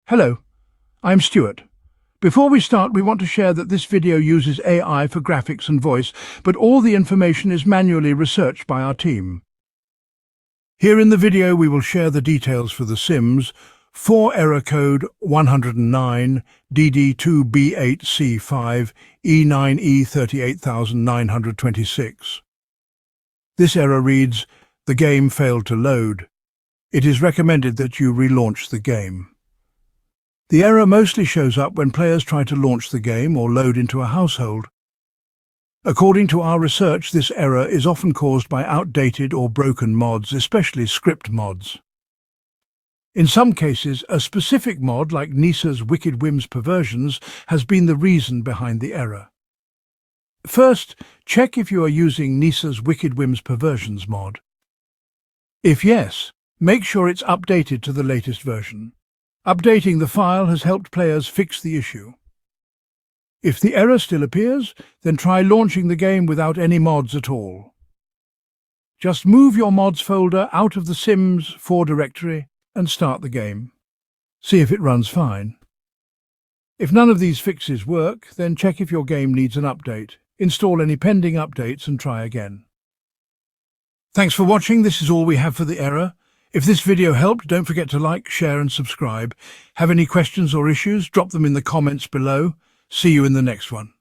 Hello, I'm Stuart. Before we start, we want to share that this video uses AI for graphics and voice, but all the information is manually researched by our team. Here in the video, we will share the details for The Sims 4 error code 109 DD2B8C5 E9E38926. This error reads, "The game failed to load. It is recommended that you relaunch the game." The error mostly shows up when players try to launch the game or load into a household. According to our research, this error is often caused by outdated or broken mods, especially script mods. In some cases, a specific mod like Nisa's Wicked Whims Perversions has been the reason behind the error. First, check if you are using Nisa's Wicked Whims Perversions mod. If yes, make sure it's updated to the latest version. Updating the file has helped players fix the issue. If the error still appears, then try launching the game without any mods at all. Just move your mods folder out of the Sims 4 directory and start the game. See if it runs fine. If none of these fixes work, then check if your game needs an update. Install any pending updates and try again. Thanks for watching. This is all we have for the error. If this video helped, don't forget to like, share and subscribe. Have any questions or issues? Drop them in the comments below. See you in the next one.